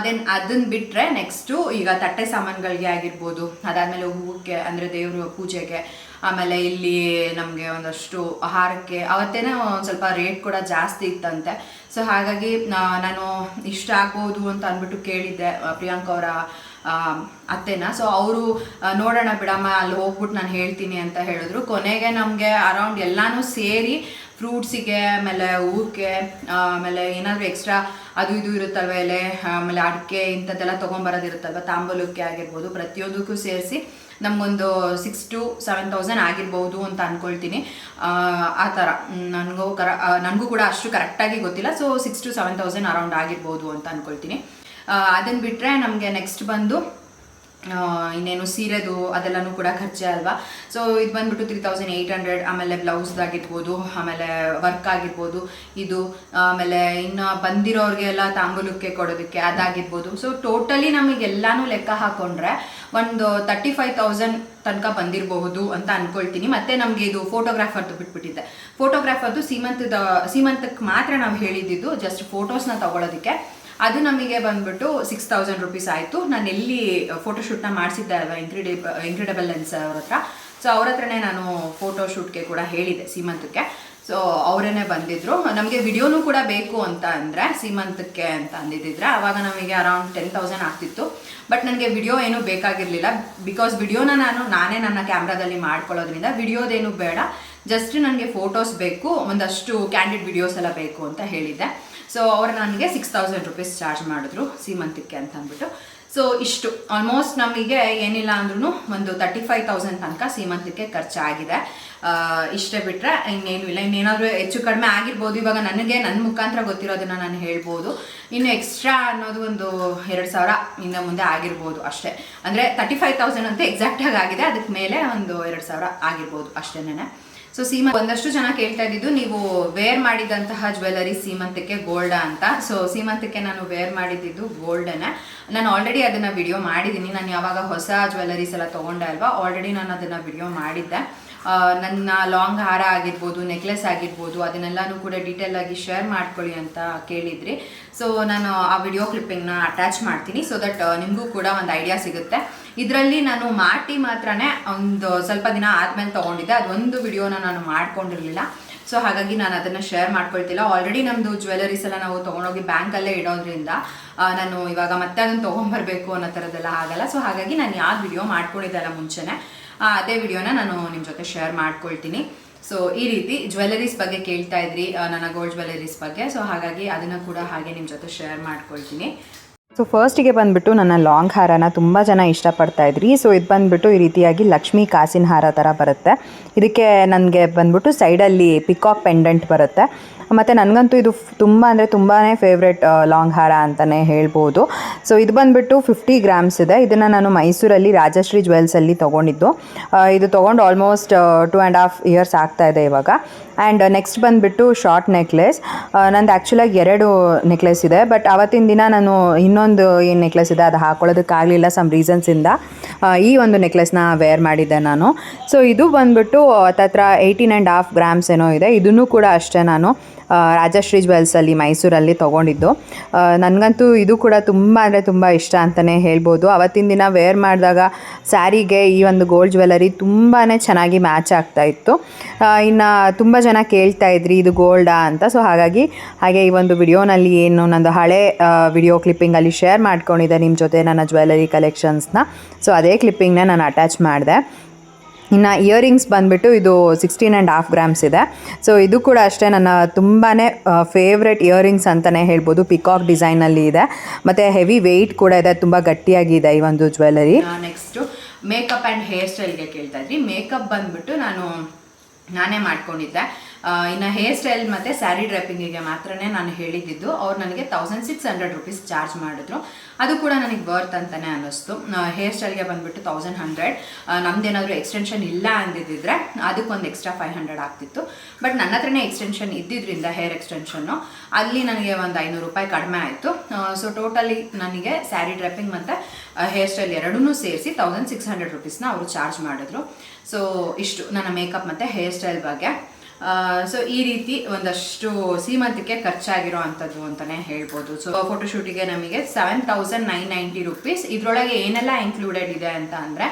ದೆನ್ ಅದನ್ನು ಬಿಟ್ಟರೆ ನೆಕ್ಸ್ಟು ಈಗ ತಟ್ಟೆ ಸಾಮಾನುಗಳಿಗೆ ಆಗಿರ್ಬೋದು, ಅದಾದಮೇಲೆ ಹೂವಕ್ಕೆ ಅಂದರೆ ದೇವರು ಪೂಜೆಗೆ, ಆಮೇಲೆ ಇಲ್ಲಿ ನಮಗೆ ಒಂದಷ್ಟು ಆಹಾರಕ್ಕೆ ಅವತ್ತೇನೆ ಒಂದು ಸ್ವಲ್ಪ ರೇಟ್ ಕೂಡ ಜಾಸ್ತಿ ಇತ್ತಂತೆ. ಸೊ ಹಾಗಾಗಿ ನಾನು ಇಷ್ಟ ಆಗ್ಬೋದು ಅಂತ ಅಂದ್ಬಿಟ್ಟು ಕೇಳಿದ್ದೆ ಪ್ರಿಯಾಂಕಾ ಅವರ ಅತ್ತೆನ. ಸೊ ಅವರು ನೋಡೋಣ ಬಿಡಮ್ಮ, ಅಲ್ಲಿ ಹೋಗ್ಬಿಟ್ಟು ನಾನು ಹೇಳ್ತೀನಿ ಅಂತ ಹೇಳಿದ್ರು. ಕೊನೆಗೆ ನಮಗೆ ಅರೌಂಡ್ ಎಲ್ಲನೂ ಸೇರಿ ಫ್ರೂಟ್ಸಿಗೆ, ಆಮೇಲೆ ಹೂಕ್ಕೆ, ಆಮೇಲೆ ಏನಾದರೂ ಎಕ್ಸ್ಟ್ರಾ ಅದು ಇದು ಇರುತ್ತಲ್ವ ಎಲೆ, ಆಮೇಲೆ ಅಡಿಕೆ ಇಂಥದ್ದೆಲ್ಲ ತೊಗೊಂಬರೋದಿರುತ್ತಲ್ವ, ತಾಂಬೂಲಕ್ಕೆ ಆಗಿರ್ಬೋದು, ಪ್ರತಿಯೊಂದಕ್ಕೂ ಸೇರಿಸಿ ನಮಗೊಂದು 6,000 to 7,000 ಆಗಿರ್ಬೋದು ಅಂತ ಅಂದ್ಕೊಳ್ತೀನಿ. ಆ ಥರ ನನಗೂ ಕೂಡ ಅಷ್ಟು ಕರೆಕ್ಟಾಗಿ ಗೊತ್ತಿಲ್ಲ. ಸೊ 6,000 to 7,000 ಅರೌಂಡ್ ಆಗಿರ್ಬೋದು ಅಂತ ಅಂದ್ಕೊಳ್ತೀನಿ. ಅದನ್ನು ಬಿಟ್ಟರೆ ನಮಗೆ ನೆಕ್ಸ್ಟ್ ಬಂದು ಇನ್ನೇನು ಸೀರೆದು ಅದೆಲ್ಲನೂ ಕೂಡ ಖರ್ಚೆ ಅಲ್ವಾ. ಸೊ ಇದು ಬಂದ್ಬಿಟ್ಟು 3,800. ಆಮೇಲೆ ಬ್ಲೌಸ್ದಾಗಿರ್ಬೋದು, ಆಮೇಲೆ ವರ್ಕ್ ಆಗಿರ್ಬೋದು, ಇದು ಆಮೇಲೆ ಇನ್ನು ಬಂದಿರೋರಿಗೆಲ್ಲ ತಾಂಬೂಲಕ್ಕೆ ಕೊಡೋದಕ್ಕೆ ಅದಾಗಿರ್ಬೋದು. ಸೊ ಟೋಟಲಿ ನಮಗೆಲ್ಲಾನು ಲೆಕ್ಕ ಹಾಕೊಂಡ್ರೆ ಒಂದು 35,000 ತನಕ ಬಂದಿರಬಹುದು ಅಂತ ಅಂದ್ಕೊಳ್ತೀನಿ. ಮತ್ತು ನಮಗೆ ಇದು ಫೋಟೋಗ್ರಾಫರ್ದು ಬಿಟ್ಬಿಟ್ಟಿದ್ದೆ. ಫೋಟೋಗ್ರಾಫರ್ದು ಸೀಮಂತಕ್ಕೆ ಮಾತ್ರ ನಾವು ಹೇಳಿದ್ದು ಜಸ್ಟ್ ಫೋಟೋಸ್ನ ತಗೊಳ್ಳೋದಕ್ಕೆ. ಅದು ನಮಗೆ ಬಂದ್ಬಿಟ್ಟು 6,000 rupees ಆಯಿತು. ನಾನು ಎಲ್ಲಿ ಫೋಟೋಶೂಟ್ನ ಮಾಡಿಸಿದ್ದೆ ಅಲ್ವಾ ಇನ್ಕ್ರೆಡಿಬಲ್ ಲೆನ್ಸ್ ಅವ್ರ ಹತ್ರ. ಸೊ ಅವ್ರ ಹತ್ರನೇ ನಾನು ಫೋಟೋಶೂಟ್ಗೆ ಕೂಡ ಹೇಳಿದ್ದೆ ಸೀಮಂತಕ್ಕೆ. ಸೊ ಅವರೇನೆ ಬಂದಿದ್ರು. ನಮಗೆ ವಿಡಿಯೋನೂ ಕೂಡ ಬೇಕು ಅಂತ ಅಂದರೆ ಸೀಮಂತಕ್ಕೆ ಅಂತ ಅಂದಿದ್ದಿದ್ರೆ ಆವಾಗ ನಮಗೆ ಅರೌಂಡ್ 10,000 ಆಗ್ತಿತ್ತು. ಬಟ್ ನನಗೆ ವಿಡಿಯೋ ಏನೂ ಬೇಕಾಗಿರಲಿಲ್ಲ. ಬಿಕಾಸ್ ವಿಡಿಯೋನ ನಾನೇ ನನ್ನ ಕ್ಯಾಮ್ರಾದಲ್ಲಿ ಮಾಡ್ಕೊಳ್ಳೋದ್ರಿಂದ ವಿಡಿಯೋದೇನು ಬೇಡ, ಜಸ್ಟ್ ನನಗೆ ಫೋಟೋಸ್ ಬೇಕು, ಒಂದಷ್ಟು ಕ್ಯಾಂಡಿಡ್ ವಿಡಿಯೋಸ್ ಎಲ್ಲ ಬೇಕು ಅಂತ ಹೇಳಿದ್ದೆ. ಸೊ ಅವರು ನನಗೆ 6,000 rupees ಚಾರ್ಜ್ ಮಾಡಿದ್ರು ಸೀಮಂತಕ್ಕೆ ಅಂತ ಅಂದ್ಬಿಟ್ಟು. ಸೊ ಇಷ್ಟು ಆಲ್ಮೋಸ್ಟ್ ನಮಗೆ ಏನಿಲ್ಲ ಅಂದ್ರೂ ಒಂದು 35,000 ತನಕ ಸೀಮಂತಕ್ಕೆ ಖರ್ಚಾಗಿದೆ. ಇಷ್ಟೇ ಬಿಟ್ಟರೆ ಇನ್ನೇನು ಇಲ್ಲ. ಇನ್ನೇನಾದರೂ ಹೆಚ್ಚು ಕಡಿಮೆ ಆಗಿರ್ಬೋದು. ಇವಾಗ ನನ್ನ ಮುಖಾಂತರ ಗೊತ್ತಿರೋದನ್ನು ನಾನು ಹೇಳ್ಬೋದು. ಇನ್ನು ಎಕ್ಸ್ಟ್ರಾ ಅನ್ನೋದು ಒಂದು 2,000 ಇಂದ ಮುಂದೆ ಆಗಿರ್ಬೋದು ಅಷ್ಟೇ. ಅಂದರೆ 35,000 ಅಂತ ಎಕ್ಸಾಕ್ಟಾಗಿ ಆಗಿದೆ, ಅದಕ್ಕೆ ಮೇಲೆ ಒಂದು 2,000 ಆಗಿರ್ಬೋದು ಅಷ್ಟೇನೆ. ಸೊ ಒಂದಷ್ಟು ಜನ ಕೇಳ್ತಾ ಇದ್ದಿದ್ದು, ನೀವು ವೇರ್ ಮಾಡಿದಂತಹ ಜ್ಯುವೆಲರಿ ಸೀಮಂತಕ್ಕೆ ಗೋಲ್ಡಾ ಅಂತ. ಸೊ ಸೀಮಂತಕ್ಕೆ ನಾನು ವೇರ್ ಮಾಡಿದ್ದು ಗೋಲ್ಡನ್ನೇ. ನಾನು ಆಲ್ರೆಡಿ ಅದನ್ನು ವಿಡಿಯೋ ಮಾಡಿದ್ದೀನಿ. ನಾನು ಯಾವಾಗ ಹೊಸ ಜ್ಯುವೆಲರೀಸ್ ಎಲ್ಲ ತೊಗೊಂಡೆ ಅಲ್ವಾ, ಆಲ್ರೆಡಿ ನಾನು ಅದನ್ನು ವಿಡಿಯೋ ಮಾಡಿದ್ದೆ. ನನ್ನ ಲಾಂಗ್ ಹಾರ ಆಗಿರ್ಬೋದು, ನೆಕ್ಲೆಸ್ ಆಗಿರ್ಬೋದು, ಅದನ್ನೆಲ್ಲನೂ ಕೂಡ ಡೀಟೇಲ್ ಆಗಿ ಶೇರ್ ಮಾಡ್ಕೊಳ್ಳಿ ಅಂತ ಕೇಳಿದ್ರಿ. ಸೊ ನಾನು ಆ ವಿಡಿಯೋ ಕ್ಲಿಪ್ಪಿಂಗ್ನ ಅಟ್ಯಾಚ್ ಮಾಡ್ತೀನಿ, ಸೊ ದಟ್ ನಿಮಗೂ ಕೂಡ ಒಂದು ಐಡಿಯಾ ಸಿಗುತ್ತೆ. ಇದರಲ್ಲಿ ನಾನು ಮಾಟಿ ಮಾತ್ರನೇ ಒಂದು ಸ್ವಲ್ಪ ದಿನ ಆದಮೇಲೆ ತೊಗೊಂಡಿದ್ದೆ. ಅದೊಂದು ವಿಡಿಯೋನ ನಾನು ಮಾಡ್ಕೊಂಡಿರಲಿಲ್ಲ. ಸೊ ಹಾಗಾಗಿ ನಾನು ಅದನ್ನು ಶೇರ್ ಮಾಡ್ಕೊಳ್ತಿಲ್ಲ. ಆಲ್ರೆಡಿ ನಮ್ಮದು ಜ್ಯುವೆಲರೀಸ್ ಎಲ್ಲ ನಾವು ತೊಗೊಂಡೋಗಿ ಬ್ಯಾಂಕಲ್ಲೇ ಇಡೋದ್ರಿಂದ ನಾನು ಇವಾಗ ಮತ್ತೆ ಅದನ್ನು ತೊಗೊಂಬರ್ಬೇಕು ಅನ್ನೋ ಥರದ್ದೆಲ್ಲ ಆಗಲ್ಲ. ಸೊ ಹಾಗಾಗಿ ನಾನು ಯಾವ ವಿಡಿಯೋ ಮಾಡ್ಕೊಂಡಿದ್ದೆಲ್ಲ ಮುಂಚೆನೇ ಅದೇ ವಿಡಿಯೋನ ನಾನು ನಿಮ್ಮ ಜೊತೆ ಶೇರ್ ಮಾಡ್ಕೊಳ್ತೀನಿ. ಸೊ ಈ ರೀತಿ ಜ್ಯುವೆಲರೀಸ್ ಬಗ್ಗೆ ಕೇಳ್ತಾ ಇದ್ರಿ, ನನ್ನ ಗೋಲ್ಡ್ ಜ್ಯುವೆಲರೀಸ್ ಬಗ್ಗೆ. ಸೊ ಹಾಗಾಗಿ ಅದನ್ನು ಕೂಡ ಹಾಗೆ ನಿಮ್ಮ ಜೊತೆ ಶೇರ್ ಮಾಡ್ಕೊಳ್ತೀನಿ. ಸೊ ಫಸ್ಟಿಗೆ ಬಂದುಬಿಟ್ಟು ನನ್ನ ಲಾಂಗ್ ಹಾರನ ತುಂಬ ಜನ ಇಷ್ಟಪಡ್ತಾ ಇದ್ರಿ. ಸೊ ಇದು ಬಂದುಬಿಟ್ಟು ಈ ರೀತಿಯಾಗಿ ಲಕ್ಷ್ಮೀ ಕಾಸಿನ ಹಾರ ಥರ ಬರುತ್ತೆ. ಇದಕ್ಕೆ ನನಗೆ ಬಂದುಬಿಟ್ಟು ಸೈಡಲ್ಲಿ ಪಿಕಾಕ್ ಪೆಂಡೆಂಟ್ ಬರುತ್ತೆ. ಮತ್ತು ನನಗಂತೂ ಇದು ತುಂಬ ಅಂದರೆ ತುಂಬಾ ಫೇವ್ರೆಟ್ ಲಾಂಗ್ ಹಾರ ಅಂತಲೇ ಹೇಳ್ಬೋದು. ಸೊ ಇದು ಬಂದುಬಿಟ್ಟು 50 grams ಇದೆ. ಇದನ್ನು ನಾನು ಮೈಸೂರಲ್ಲಿ ರಾಜಶ್ರೀ ಜ್ಯುವೆಲ್ಸಲ್ಲಿ ತೊಗೊಂಡಿದ್ದು. ಇದು ತೊಗೊಂಡು ಆಲ್ಮೋಸ್ಟ್ 2.5 years ಆಗ್ತಾಯಿದೆ ಇವಾಗ. ಆ್ಯಂಡ್ ನೆಕ್ಸ್ಟ್ ಬಂದುಬಿಟ್ಟು ಶಾರ್ಟ್ ನೆಕ್ಲೆಸ್. ನಂದು ಆ್ಯಕ್ಚುಲಾಗಿ 2 ನೆಕ್ಲೆಸ್ ಇದೆ. ಬಟ್ ಆವತ್ತಿನ ದಿನ ನಾನು ಇನ್ನೊಂದು ಏನು ನೆಕ್ಲೆಸ್ ಇದೆ ಅದು ಹಾಕೊಳ್ಳೋದಕ್ಕಾಗಲಿಲ್ಲ ಸಮ್ ರೀಸನ್ಸಿಂದ. ಈ ಒಂದು ನೆಕ್ಲೆಸ್ನ ವೇರ್ ಮಾಡಿದ್ದೆ ನಾನು. ಸೊ ಇದು ಬಂದುಬಿಟ್ಟು ಹತ್ತತ್ರ 18.5 grams ಏನೋ ಇದೆ. ಇದನ್ನು ಕೂಡ ಅಷ್ಟೇ ನಾನು ರಾಜಶ್ರೀ ಜ್ಯುವೆಲ್ಸಲ್ಲಿ ಮೈಸೂರಲ್ಲಿ ತೊಗೊಂಡಿದ್ದು. ನನಗಂತೂ ಇದು ಕೂಡ ತುಂಬ ಅಂದರೆ ತುಂಬ ಇಷ್ಟ ಅಂತಲೇ ಹೇಳ್ಬೋದು. ಅವತ್ತಿನ ದಿನ ವೇರ್ ಮಾಡಿದಾಗ ಸ್ಯಾರಿಗೆ ಈ ಒಂದು ಗೋಲ್ಡ್ ಜ್ಯುವೆಲರಿ ತುಂಬಾ ಚೆನ್ನಾಗಿ ಮ್ಯಾಚ್ ಆಗ್ತಾಯಿತ್ತು. ಇನ್ನು ತುಂಬ ಜನ ಕೇಳ್ತಾ ಇದ್ರಿ ಇದು ಗೋಲ್ಡಾ ಅಂತ. ಸೊ ಹಾಗೆ ಈ ಒಂದು ವಿಡಿಯೋನಲ್ಲಿ ಏನು ನಂದು ಹಳೆ ವಿಡಿಯೋ ಕ್ಲಿಪ್ಪಿಂಗಲ್ಲಿ ಶೇರ್ ಮಾಡ್ಕೊಂಡಿದ್ದೆ ನಿಮ್ಮ ಜೊತೆ ನನ್ನ ಜ್ಯುವೆಲರಿ ಕಲೆಕ್ಷನ್ಸ್ನ. ಸೊ ಅದೇ ಕ್ಲಿಪ್ಪಿಂಗ್ನ ನಾನು ಅಟ್ಯಾಚ್ ಮಾಡಿದೆ. ಇನ್ನು ಇಯರಿಂಗ್ಸ್ ಬಂದುಬಿಟ್ಟು ಇದು 16.5 grams ಇದೆ. ಸೊ ಇದು ಕೂಡ ಅಷ್ಟೇ ನನ್ನ ತುಂಬಾ ಫೇವ್ರೆಟ್ ಇಯರಿಂಗ್ಸ್ ಅಂತಲೇ ಹೇಳ್ಬೋದು. ಪಿಕಾಕ್ ಡಿಸೈನಲ್ಲಿ ಇದೆ ಮತ್ತು ಹೆವಿ ವೆಯ್ಟ್ ಕೂಡ ಇದೆ, ತುಂಬ ಗಟ್ಟಿಯಾಗಿದೆ ಈ ಒಂದು jewellery. Next makeup and hair ಸ್ಟೈಲ್ಗೆ ಕೇಳ್ತಾ ಇದ್ರಿ. ಮೇಕಪ್ ಬಂದುಬಿಟ್ಟು ನಾನೇ ಮಾಡ್ಕೊಂಡಿದ್ದೆ. ಇನ್ನು ಹೇರ್ ಸ್ಟೈಲ್ ಮತ್ತು ಸ್ಯಾರಿ ಡ್ರೈಪಿಂಗಿಗೆ ಮಾತ್ರನೇ ನಾನು ಹೇಳಿದ್ದು. ಅವ್ರು ನನಗೆ 1,600 rupees ಚಾರ್ಜ್ ಮಾಡಿದ್ರು. ಅದು ಕೂಡ ನನಗೆ ವರ್ತ್ ಅಂತಲೇ ಅನ್ನಿಸ್ತು. ಹೇರ್ ಸ್ಟೈಲ್ಗೆ ಬಂದುಬಿಟ್ಟು 1,100. ನಮ್ಮದೇನಾದರೂ ಎಕ್ಸ್ಟೆನ್ಷನ್ ಇಲ್ಲ ಅಂದಿದ್ದಿದ್ರೆ ಅದಕ್ಕೊಂದು ಎಕ್ಸ್ಟ್ರಾ 500 ಆಗ್ತಿತ್ತು. ಬಟ್ ನನ್ನ ಹತ್ರನೇ ಎಕ್ಸ್ಟೆನ್ಷನ್ ಇದ್ದಿದ್ದರಿಂದ ಹೇರ್ ಎಕ್ಸ್ಟೆನ್ಷನ್ನು ಅಲ್ಲಿ ನನಗೆ ಒಂದು 500 ರೂಪಾಯಿ ಕಡಿಮೆ ಆಯಿತು. ಸೊ ಟೋಟಲಿ ನನಗೆ ಸ್ಯಾರಿ ಡ್ರೈಪಿಂಗ್ ಮತ್ತು ಹೇರ್ ಸ್ಟೈಲ್ ಎರಡೂ ಸೇರಿಸಿ 1,600 rupeesನ ಅವರು ಚಾರ್ಜ್ ಮಾಡಿದ್ರು. ಸೊ ಇಷ್ಟು ನನ್ನ ಮೇಕಪ್ ಮತ್ತು ಹೇರ್ ಸ್ಟೈಲ್ ಬಗ್ಗೆ. ಸೊ ಈ ರೀತಿ ಒಂದಷ್ಟು ಸೀಮಂತಕ್ಕೆ ಖರ್ಚಾಗಿರೋ ಅಂಥದ್ದು ಅಂತಲೇ ಹೇಳ್ಬೋದು. ಸೊ ಫೋಟೋಶೂಟಿಗೆ ನಮಗೆ 7,990 rupees. ಇದರೊಳಗೆ ಏನೆಲ್ಲ ಇನ್ಕ್ಲೂಡೆಡ್ ಇದೆ ಅಂತ ಅಂದರೆ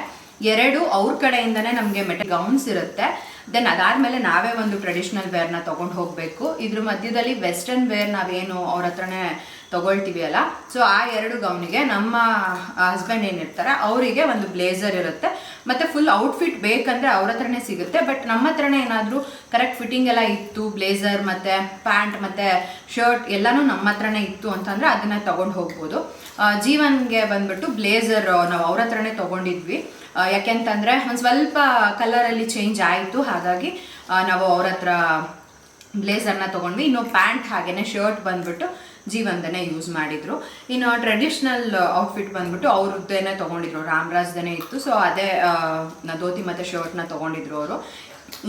2 ಅವ್ರ ಕಡೆಯಿಂದನೇ ನಮಗೆ ಗೌನ್ಸ್ ಇರುತ್ತೆ. ದೆನ್ ಅದಾದಮೇಲೆ ನಾವೇ ಒಂದು ಟ್ರೆಡಿಷ್ನಲ್ ವೇರ್ನ ತೊಗೊಂಡು ಹೋಗಬೇಕು. ಇದ್ರ ಮಧ್ಯದಲ್ಲಿ ವೆಸ್ಟರ್ನ್ ವೇರ್ ನಾವೇನು ಅವ್ರ ಹತ್ರನೇ ತಗೊಳ್ತೀವಿ ಅಲ್ಲ, ಸೊ ಆ 2 ಗೌನಿಗೆ ನಮ್ಮ ಹಸ್ಬೆಂಡ್ ಏನಿರ್ತಾರೆ ಅವರಿಗೆ ಒಂದು ಬ್ಲೇಸರ್ ಇರುತ್ತೆ, ಮತ್ತು ಫುಲ್ ಔಟ್ಫಿಟ್ ಬೇಕಂದರೆ ಅವ್ರ ಹತ್ರನೇ ಸಿಗುತ್ತೆ. ಬಟ್ ನಮ್ಮ ಹತ್ರನೇ ಏನಾದರೂ ಕರೆಕ್ಟ್ ಫಿಟ್ಟಿಂಗ್ ಎಲ್ಲ ಇತ್ತು, ಬ್ಲೇಸರ್ ಮತ್ತು ಪ್ಯಾಂಟ್ ಮತ್ತು ಶರ್ಟ್ ಎಲ್ಲನೂ ನಮ್ಮ ಹತ್ರನೇ ಇತ್ತು ಅಂತಂದರೆ ಅದನ್ನು ತೊಗೊಂಡು ಹೋಗ್ಬೋದು. ಜೀವನ್ಗೆ ಬಂದ್ಬಿಟ್ಟು ಬ್ಲೇಸರ್ ನಾವು ಅವ್ರ ಹತ್ರನೇ ತೊಗೊಂಡಿದ್ವಿ. ಯಾಕೆಂತಂದರೆ ಒಂದು ಸ್ವಲ್ಪ ಕಲರಲ್ಲಿ ಚೇಂಜ್ ಆಯಿತು, ಹಾಗಾಗಿ ನಾವು ಅವ್ರ ಹತ್ರ ಬ್ಲೇಸರ್ನ ತೊಗೊಂಡ್ವಿ. ಇನ್ನು ಪ್ಯಾಂಟ್ ಹಾಗೆಯೇ ಶರ್ಟ್ ಬಂದ್ಬಿಟ್ಟು ಜೀವಂದನೇ ಯೂಸ್ ಮಾಡಿದರು. ಇನ್ನು ಟ್ರೆಡಿಷ್ನಲ್ ಔಟ್ಫಿಟ್ ಬಂದ್ಬಿಟ್ಟು ಅವ್ರದ್ದೇನೆ ತೊಗೊಂಡಿದ್ರು, ರಾಮ್ರಾಜ್ದೇ ಇತ್ತು. ಸೊ ಅದೇ ಧೋತಿ ಮತ್ತು ಶರ್ಟ್ನ ತೊಗೊಂಡಿದ್ರು ಅವರು.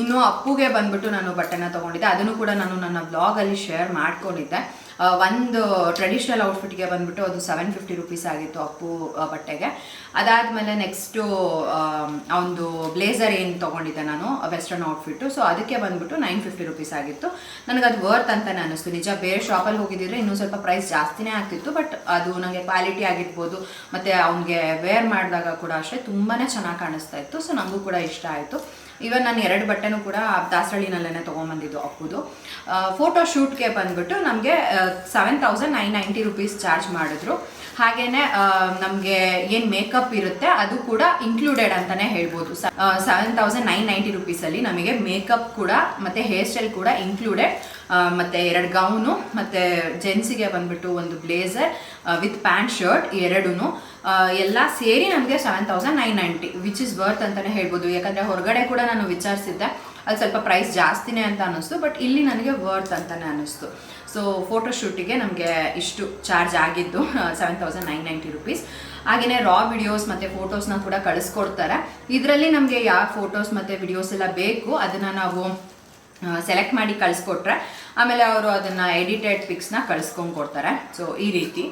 ಇನ್ನು ಅಪ್ಪುಗೆ ಬಂದ್ಬಿಟ್ಟು ನಾನು ಬಟ್ಟೆನ ತೊಗೊಂಡಿದ್ದೆ, ಅದನ್ನು ಕೂಡ ನಾನು ನನ್ನ ಬ್ಲಾಗಲ್ಲಿ ಶೇರ್ ಮಾಡ್ಕೊಂಡಿದ್ದೆ. ಒಂದು ಟ್ರೆಡಿಷ್ನಲ್ ಔಟ್ಫಿಟ್ಗೆ ಬಂದ್ಬಿಟ್ಟು ಅದು 750 ರುಪೀಸ್ ಆಗಿತ್ತು ಅಪ್ಪು ಬಟ್ಟೆಗೆ. ಅದಾದಮೇಲೆ ನೆಕ್ಸ್ಟು ಒಂದು ಬ್ಲೇಸರ್ ಏನು ತೊಗೊಂಡಿದ್ದೆ ನಾನು ವೆಸ್ಟರ್ನ್ ಔಟ್ಫಿಟ್ಟು, ಸೊ ಅದಕ್ಕೆ ಬಂದ್ಬಿಟ್ಟು 950 ರುಪೀಸ್ ಆಗಿತ್ತು. ನನಗದು ವರ್ತ್ ಅಂತಲೇ ಅನ್ನಿಸ್ತು. ನಿಜ ಬೇರೆ ಶಾಪಲ್ಲಿ ಹೋಗಿದ್ದಿದ್ರೆ ಇನ್ನೂ ಸ್ವಲ್ಪ ಪ್ರೈಸ್ ಜಾಸ್ತಿನೇ ಆಗ್ತಿತ್ತು, ಬಟ್ ಅದು ನನಗೆ ಕ್ವಾಲಿಟಿ ಆಗಿರ್ಬೋದು ಮತ್ತು ಅವ್ನಿಗೆ ವೇರ್ ಮಾಡಿದಾಗ ಕೂಡ ಅಷ್ಟೇ ತುಂಬಾ ಚೆನ್ನಾಗಿ ಕಾಣಿಸ್ತಾ ಇತ್ತು. ಸೊ ನನಗೂ ಕೂಡ ಇಷ್ಟ ಆಯಿತು. ಇವನ್ ನಾನು 2 ಬಟ್ಟೆನೂ ಕೂಡ ದಾಸರಳ್ಳಿನಲ್ಲೇ ತೊಗೊಂಬಂದಿದ್ದು ಅಪ್ಪುದು. ಫೋಟೋ ಶೂಟ್ಗೆ ಬಂದ್ಬಿಟ್ಟು ನಮಗೆ 7990 ರುಪೀಸ್ ಚಾರ್ಜ್ ಮಾಡಿದ್ರು. ಹಾಗೆಯೇ ನಮಗೆ ಏನು ಮೇಕಪ್ ಇರುತ್ತೆ ಅದು ಕೂಡ ಇನ್ಕ್ಲೂಡೆಡ್ ಅಂತಲೇ ಹೇಳ್ಬೋದು. 7990 ರುಪೀಸಲ್ಲಿ ನಮಗೆ ಮೇಕಪ್ ಕೂಡ ಮತ್ತು ಹೇರ್ ಸ್ಟೈಲ್ ಕೂಡ ಇನ್ಕ್ಲೂಡೆಡ್, ಮತ್ತು 2 ಗೌನು ಮತ್ತು ಜೆಂಟ್ಸಿಗೆ ಬಂದ್ಬಿಟ್ಟು ಒಂದು ಬ್ಲೇಸರ್ ವಿತ್ ಪ್ಯಾಂಟ್ ಶರ್ಟ್ ಎರಡೂ ಎಲ್ಲ ಸೇರಿ ನಮಗೆ 7990 ವಿಚ್ ಇಸ್ ವರ್ತ್ ಅಂತಲೇ ಹೇಳ್ಬೋದು. ಯಾಕಂದರೆ ಹೊರಗಡೆ ಕೂಡ ನಾನು ವಿಚಾರಿಸಿದ್ದೆ, ಅದು ಸ್ವಲ್ಪ ಪ್ರೈಸ್ ಜಾಸ್ತಿನೇ ಅಂತ ಅನ್ನಿಸ್ತು, ಬಟ್ ಇಲ್ಲಿ ನನಗೆ ವರ್ತ್ ಅಂತಲೇ ಅನ್ನಿಸ್ತು. ಸೊ ಫೋಟೋಶೂಟಿಗೆ ನಮಗೆ ಇಷ್ಟು ಚಾರ್ಜ್ ಆಗಿದ್ದು 7990 ರುಪೀಸ್. ಹಾಗೆಯೇ ರಾ ವಿಡಿಯೋಸ್ ಮತ್ತು ಫೋಟೋಸ್ನ ಕೂಡ ಕಳಿಸ್ಕೊಡ್ತಾರೆ. ಇದರಲ್ಲಿ ನಮಗೆ ಯಾವ ಫೋಟೋಸ್ ಮತ್ತು ವಿಡಿಯೋಸ್ ಎಲ್ಲ ಬೇಕು ಅದನ್ನು ನಾವು ಸೆಲೆಕ್ಟ್ ಮಾಡಿ ಕಳಿಸ್ಕೊಟ್ರೆ ಆಮೇಲೆ ಅವರು ಅದನ್ನು ಎಡಿಟೆಡ್ ಪಿಕ್ಸ್ನ ಕಳಿಸ್ಕೊಂಡು ಕೊಡ್ತಾರೆ. ಸೊ ಈ ರೀತಿ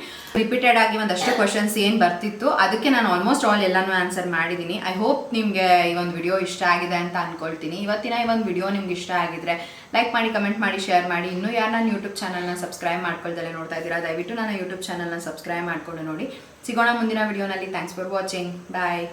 ರಿಪೀಟೆಡ್ ಆಗಿ ಒಂದಷ್ಟು ಕ್ವಶನ್ಸ್ ಏನು ಬರ್ತಿತ್ತು ಅದಕ್ಕೆ ನಾನು ಆಲ್ಮೋಸ್ಟ್ ಆಲ್ ಎಲ್ಲನೂ ಆನ್ಸರ್ ಮಾಡಿದ್ದೀನಿ. ಐ ಹೋಪ್ ನಿಮಗೆ ಈ ಒಂದು ವಿಡಿಯೋ ಇಷ್ಟ ಆಗಿದೆ ಅಂತ ಅಂದ್ಕೊಳ್ತೀನಿ. ಇವತ್ತಿನ ಈ ಒಂದು ವಿಡಿಯೋ ನಿಮ್ಗೆ ಇಷ್ಟ ಆಗಿದ್ರೆ ಲೈಕ್ ಮಾಡಿ, ಕಮೆಂಟ್ ಮಾಡಿ, ಶೇರ್ ಮಾಡಿ. ಇನ್ನೂ ಯಾರು ನನ್ನ ಯೂಟ್ಯೂಬ್ ಚಾನಲ್ನ ಸಬ್ಸ್ಕ್ರೈಬ್ ಮಾಡ್ಕೊಳ್ದಲ್ಲೇ ನೋಡ್ತಾ ಇದ್ದೀರಾ, ದಯವಿಟ್ಟು ನನ್ನ ಯೂಟ್ಯೂಬ್ ಚಾನಲ್ನ ಸಬ್ಸ್ಕ್ರೈಬ್ ಮಾಡ್ಕೊಂಡು ನೋಡಿ. ಸಿಗೋಣ ಮುಂದಿನ ವಿಡಿಯೋನಲ್ಲಿ. Thanks for watching. ಬಾಯ್.